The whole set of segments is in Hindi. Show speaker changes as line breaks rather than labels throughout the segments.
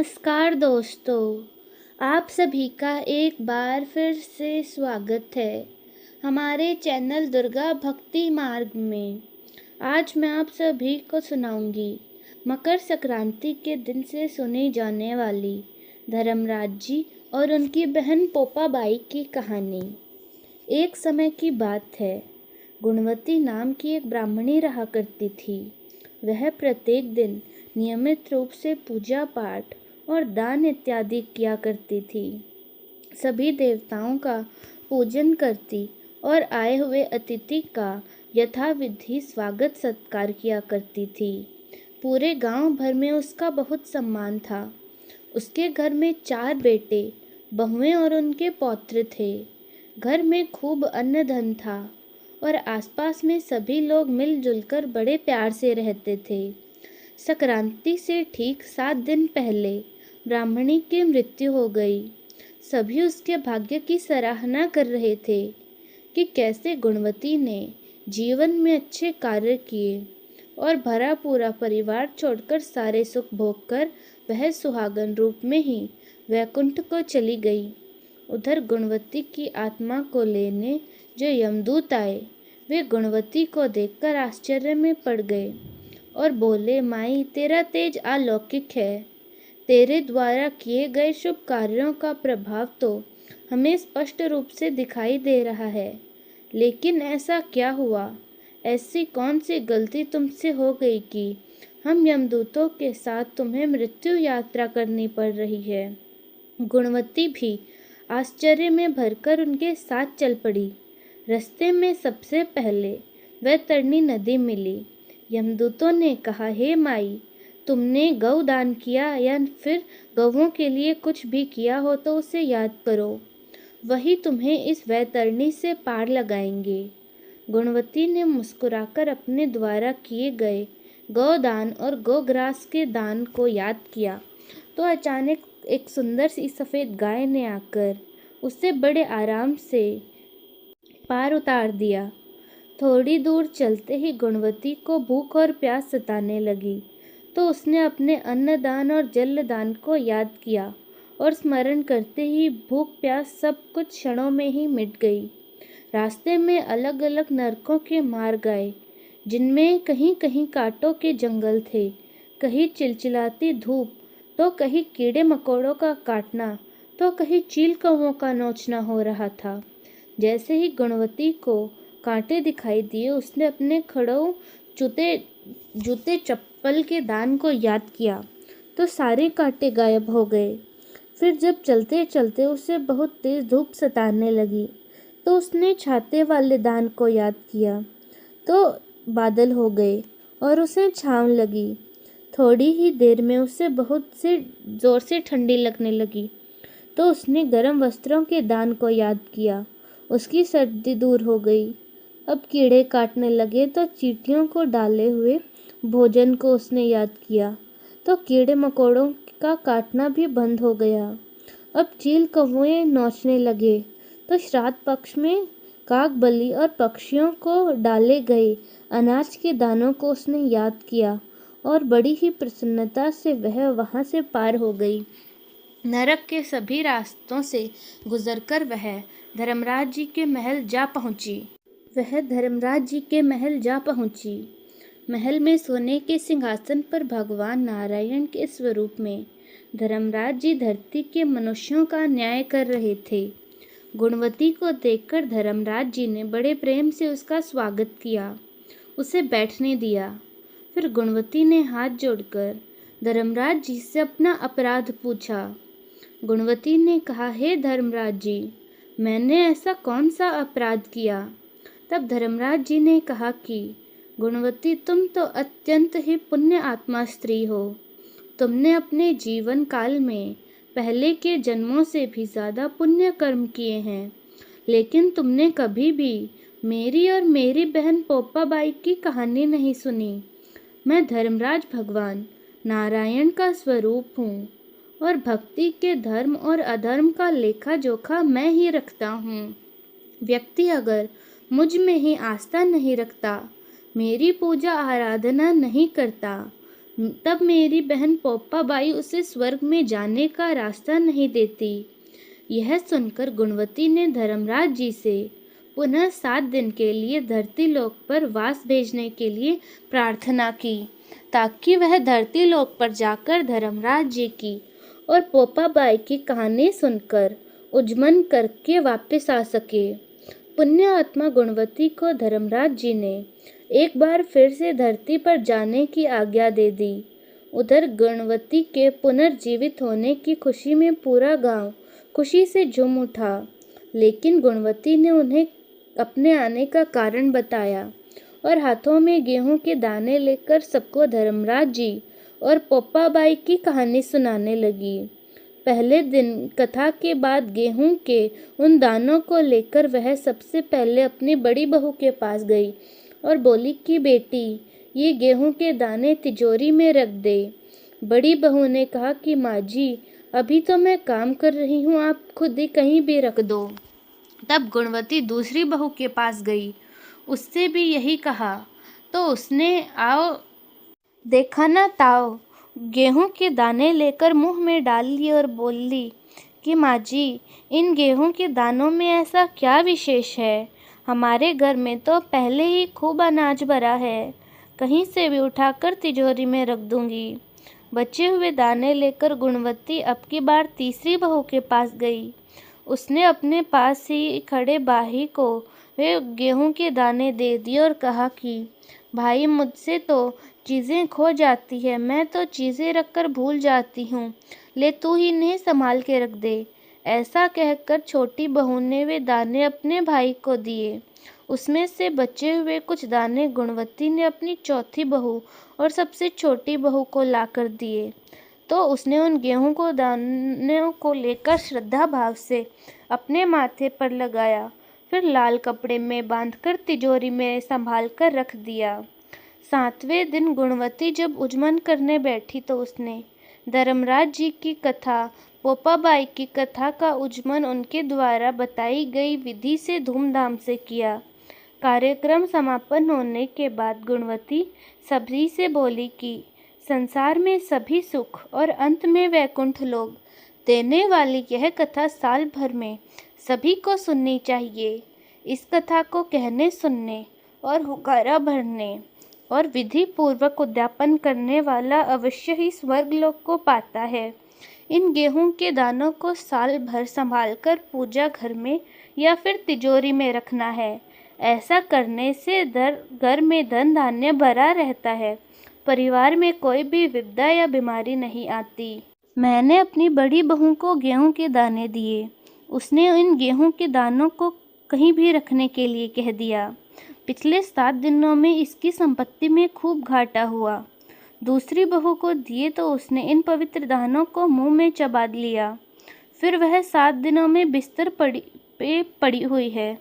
नमस्कार दोस्तों, आप सभी का एक बार फिर से स्वागत है हमारे चैनल दुर्गा भक्ति मार्ग में। आज मैं आप सभी को सुनाऊंगी मकर संक्रांति के दिन से सुनी जाने वाली धर्मराज जी और उनकी बहन पोपाबाई की कहानी। एक समय की बात है, गुणवती नाम की एक ब्राह्मणी रहा करती थी। वह प्रत्येक दिन नियमित रूप से पूजा पाठ और दान इत्यादि किया करती थी। सभी देवताओं का पूजन करती और आए हुए अतिथि का यथाविधि स्वागत सत्कार किया करती थी। पूरे गांव भर में उसका बहुत सम्मान था। उसके घर में 4 बेटे, बहुएं और उनके पौत्र थे। घर में खूब अन्न धन था और आसपास में सभी लोग मिलजुल कर बड़े प्यार से रहते थे। संक्रांति से ठीक 7 दिन पहले ब्राह्मणी की मृत्यु हो गई। सभी उसके भाग्य की सराहना कर रहे थे कि कैसे गुणवती ने जीवन में अच्छे कार्य किए और भरा पूरा परिवार छोड़कर सारे सुख भोग कर वह सुहागन रूप में ही वैकुंठ को चली गई। उधर गुणवती की आत्मा को लेने जो यमदूत आए, वे गुणवती को देखकर आश्चर्य में पड़ गए और बोले, माई, तेरा तेज अलौकिक है। तेरे द्वारा किए गए शुभ कार्यों का प्रभाव तो हमें स्पष्ट रूप से दिखाई दे रहा है, लेकिन ऐसा क्या हुआ? ऐसी कौन सी गलती तुमसे हो गई कि हम यमदूतों के साथ तुम्हें मृत्यु यात्रा करनी पड़ रही है? गुणवती भी आश्चर्य में भरकर उनके साथ चल पड़ी। रास्ते में सबसे पहले वह तरनी नदी मिली। यमदूतों ने कहा, हे माई, तुमने गौ दान किया या फिर गौओं के लिए कुछ भी किया हो तो उसे याद करो, वही तुम्हें इस वैतरणी से पार लगाएंगे। गुणवती ने मुस्कुराकर अपने द्वारा किए गए गौदान और गोग्रास के दान को याद किया तो अचानक एक सुंदर सी सफ़ेद गाय ने आकर उसे बड़े आराम से पार उतार दिया। थोड़ी दूर चलते ही गुणवती को भूख और प्यास सताने लगी, तो उसने अपने अन्नदान और जलदान को याद किया और स्मरण करते ही भूख प्यास सब कुछ क्षणों में ही मिट गई। रास्ते में अलग अलग नरकों के मार्ग आए, जिनमें कहीं कहीं कांटों के जंगल थे, कहीं चिलचिलाती धूप, तो कहीं कीड़े मकोड़ों का काटना, तो कहीं चील कौवों का नोचना हो रहा था। जैसे ही गुणवती को कांटे दिखाई दिए, उसने अपने खड़ों जूते चप्पल के दान को याद किया तो सारे कांटे गायब हो गए। फिर जब चलते चलते उसे बहुत तेज धूप सताने लगी तो उसने छाते वाले दान को याद किया तो बादल हो गए और उसे छाँव लगी। थोड़ी ही देर में उसे बहुत से जोर से ठंडी लगने लगी तो उसने गर्म वस्त्रों के दान को याद किया, उसकी सर्दी दूर हो गई। अब कीड़े काटने लगे तो चींटियों को डाले हुए भोजन को उसने याद किया तो कीड़े मकोड़ों का काटना भी बंद हो गया। अब चील कौवे नोचने लगे तो श्राद्ध पक्ष में काग बलि और पक्षियों को डाले गए अनाज के दानों को उसने याद किया और बड़ी ही प्रसन्नता से वह वहां से पार हो गई। नरक के सभी रास्तों से गुजरकर वह धर्मराज जी के महल जा पहुंची। महल में सोने के सिंहासन पर भगवान नारायण के स्वरूप में धर्मराज जी धरती के मनुष्यों का न्याय कर रहे थे। गुणवती को देखकर धर्मराज जी ने बड़े प्रेम से उसका स्वागत किया, उसे बैठने दिया। फिर गुणवती ने हाथ जोड़कर धर्मराज जी से अपना अपराध पूछा। गुणवती ने कहा, हे धर्मराज जी, मैंने ऐसा कौन सा अपराध किया? तब धर्मराज जी ने कहा कि गुणवती, तुम तो अत्यंत ही पुण्य आत्मा स्त्री हो। तुमने अपने जीवन काल में पहले के जन्मों से भी ज़्यादा पुण्य कर्म किए हैं, लेकिन तुमने कभी भी मेरी और मेरी बहन पोपाबाई की कहानी नहीं सुनी। मैं धर्मराज भगवान नारायण का स्वरूप हूँ और भक्ति के धर्म और अधर्म का लेखा जोखा मैं ही रखता हूँ। व्यक्ति अगर मुझ में ही आस्था नहीं रखता, मेरी पूजा आराधना नहीं करता, तब मेरी बहन पोप्पाबाई उसे स्वर्ग में जाने का रास्ता नहीं देती। यह सुनकर गुणवती ने धर्मराज जी से पुनः 7 दिन के लिए धरती लोक पर वास भेजने के लिए प्रार्थना की, ताकि वह धरती लोक पर जाकर धर्मराज जी की और पोप्पाबाई की कहानी सुनकर उज्मन करके वापस आ सके। पुण्य आत्मा गुणवती को धर्मराज जी ने एक बार फिर से धरती पर जाने की आज्ञा दे दी। उधर गुणवती के पुनर्जीवित होने की खुशी में पूरा गांव खुशी से झूम उठा, लेकिन गुणवती ने उन्हें अपने आने का कारण बताया और हाथों में गेहूं के दाने लेकर सबको धर्मराज जी और पोप्पाबाई की कहानी सुनाने लगी। पहले दिन कथा के बाद गेहूं के उन दानों को लेकर वह सबसे पहले अपनी बड़ी बहू के पास गई और बोली कि बेटी, ये गेहूं के दाने तिजोरी में रख दे। बड़ी बहू ने कहा कि माँ जी, अभी तो मैं काम कर रही हूँ, आप खुद ही कहीं भी रख दो। तब गुणवती दूसरी बहू के पास गई, उससे भी यही कहा तो उसने आओ देखा ना ताओ गेहूं के दाने लेकर मुंह में डाल लिए और बोली कि माँ जी, इन गेहूं के दानों में ऐसा क्या विशेष है? हमारे घर में तो पहले ही खूब अनाज भरा है, कहीं से भी उठाकर तिजोरी में रख दूंगी। बचे हुए दाने लेकर गुणवती अब की बार तीसरी बहू के पास गई। उसने अपने पास ही खड़े भाई को वे गेहूं के दाने दे दिए और कहा कि भाई, मुझसे तो चीज़ें खो जाती है, मैं तो चीज़ें रखकर भूल जाती हूँ, ले तू ही इन्हें संभाल के रख दे। ऐसा कहकर छोटी बहू ने वे दाने अपने भाई को दिए। उसमें से बचे हुए कुछ दाने गुणवती ने अपनी चौथी बहू और सबसे छोटी बहू को लाकर दिए। तो उसने उन गेहूं को दानों को लेकर श्रद्धा भाव से अपने माथे पर लगाया, फिर लाल कपड़े में बांधकर तिजोरी में संभाल कर रख दिया। 7वें दिन गुणवती जब उज्मन करने बैठी तो उसने धर्मराज जी की कथा, पोप्पाबाई की कथा का उज्मन उनके द्वारा बताई गई विधि से धूमधाम से किया। कार्यक्रम समापन होने के बाद गुणवती सभी से बोली कि संसार में सभी सुख और अंत में वैकुंठ लोग देने वाली यह कथा साल भर में सभी को सुननी चाहिए। इस कथा को कहने, सुनने और हुक्कारा भरने और विधि पूर्वक उद्यापन करने वाला अवश्य ही स्वर्ग लोक को पाता है। इन गेहूं के दानों को साल भर संभालकर पूजा घर में या फिर तिजोरी में रखना है। ऐसा करने से घर में धन धान्य भरा रहता है, परिवार में कोई भी विपदा या बीमारी नहीं आती। मैंने अपनी बड़ी बहू को गेहूं के दाने दिए। उसने इन गेहूं के दानों को कहीं भी रखने के लिए कह दिया। पिछले 7 दिनों में इसकी संपत्ति में खूब घाटा हुआ। दूसरी बहू को दिए तो उसने इन पवित्र दानों को मुंह में चबा लिया। फिर वह 7 दिनों में बिस्तर पे पड़ी हुई है।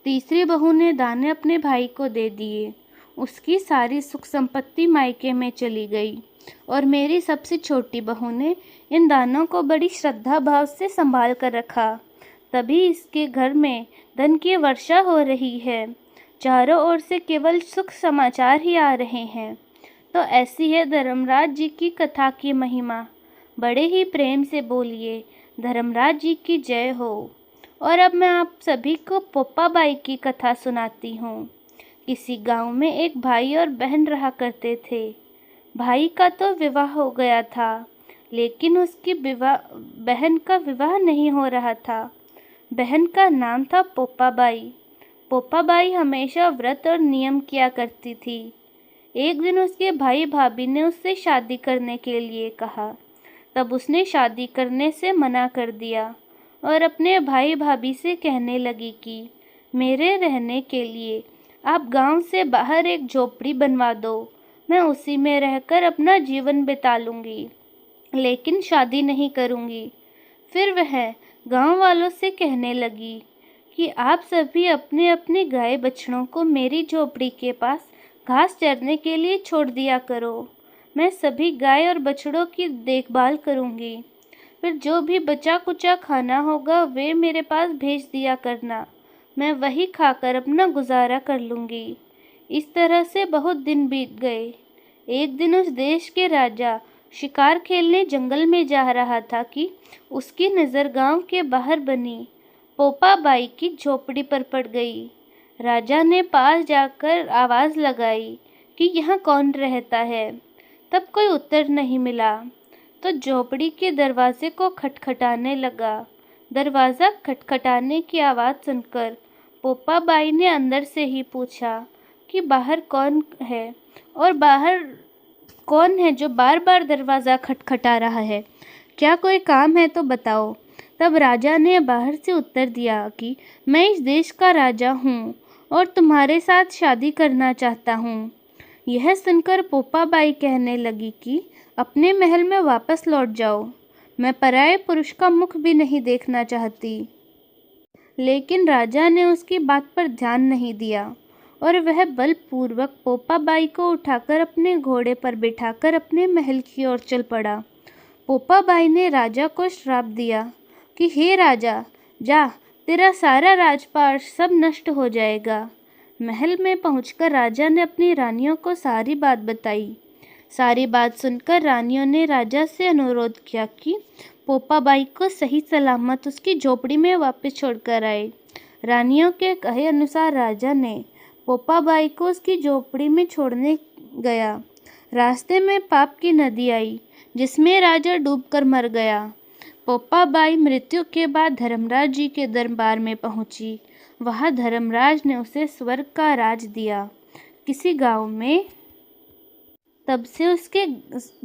तीसरी बहू ने दाने अपने भाई को दे दिए। उसकी सारी सुख संपत्ति मायके में चली गई और मेरी सबसे छोटी बहू ने इन दानों को बड़ी श्रद्धा भाव से संभाल कर रखा। तभी इसके घर में धन की वर्षा हो रही है। चारों ओर से केवल सुख समाचार ही आ रहे हैं। तो ऐसी है धर्मराज जी की कथा की महिमा। बड़े ही प्रेम से बोलिए, धर्मराज जी की जय हो। और अब मैं आप सभी को पोप्पाबाई की कथा सुनाती हूँ। किसी गांव में एक भाई और बहन रहा करते थे। भाई का तो विवाह हो गया था, लेकिन उसकी बहन का विवाह नहीं हो रहा था। बहन का नाम था पोप्पाबाई। पोप्पाबाई हमेशा व्रत और नियम किया करती थी। एक दिन उसके भाई भाभी ने उससे शादी करने के लिए कहा। तब उसने शादी करने से मना कर दिया और अपने भाई भाभी से कहने लगी कि मेरे रहने के लिए आप गांव से बाहर एक झोपड़ी बनवा दो, मैं उसी में रहकर अपना जीवन बिता लूँगी, लेकिन शादी नहीं करूँगी। फिर वह गांव वालों से कहने लगी कि आप सभी अपने अपने गाय बछड़ों को मेरी झोपड़ी के पास घास चरने के लिए छोड़ दिया करो। मैं सभी गाय और बछड़ों की देखभाल करूँगी। फिर जो भी बचा कुचा खाना होगा वे मेरे पास भेज दिया करना, मैं वही खाकर अपना गुजारा कर लूँगी। इस तरह से बहुत दिन बीत गए। एक दिन उस देश के राजा शिकार खेलने जंगल में जा रहा था कि उसकी नज़र गांव के बाहर बनी पोपाबाई की झोपड़ी पर पड़ गई। राजा ने पास जाकर आवाज़ लगाई कि यहाँ कौन रहता है। तब कोई उत्तर नहीं मिला तो झोपड़ी के दरवाजे को खटखटाने लगा। दरवाज़ा खटखटाने की आवाज़ सुनकर पोपाबाई ने अंदर से ही पूछा कि बाहर कौन है और बाहर कौन है जो बार बार दरवाज़ा खटखटा रहा है? क्या कोई काम है तो बताओ। तब राजा ने बाहर से उत्तर दिया कि मैं इस देश का राजा हूँ और तुम्हारे साथ शादी करना चाहता हूँ। यह सुनकर पोपाबाई कहने लगी कि अपने महल में वापस लौट जाओ, मैं पराये पुरुष का मुख भी नहीं देखना चाहती। लेकिन राजा ने उसकी बात पर ध्यान नहीं दिया और वह बलपूर्वक पोपाबाई को उठाकर अपने घोड़े पर बिठाकर अपने महल की ओर चल पड़ा। पोपाबाई ने राजा को श्राप दिया कि हे राजा, जा, तेरा सारा राजपाट सब नष्ट हो जाएगा। महल में पहुंचकर राजा ने अपनी रानियों को सारी बात बताई। सारी बात सुनकर रानियों ने राजा से अनुरोध किया कि पोपाबाई को सही सलामत उसकी झोपड़ी में वापस छोड़कर आए। रानियों के कहे अनुसार राजा ने पोपाबाई को उसकी झोपड़ी में छोड़ने गया। रास्ते में पाप की नदी आई जिसमें राजा डूबकर मर गया। पोपाबाई मृत्यु के बाद धर्मराज जी के दरबार में पहुंची। वहां धर्मराज ने उसे स्वर्ग का राज दिया किसी गांव में। तब से उसके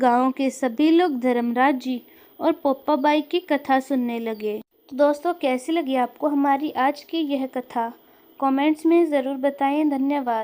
गांव के सभी लोग धर्मराज जी और पोपाबाई की कथा सुनने लगे। तो दोस्तों, कैसी लगी आपको हमारी आज की यह कथा? कमेंट्स में ज़रूर बताएं। धन्यवाद।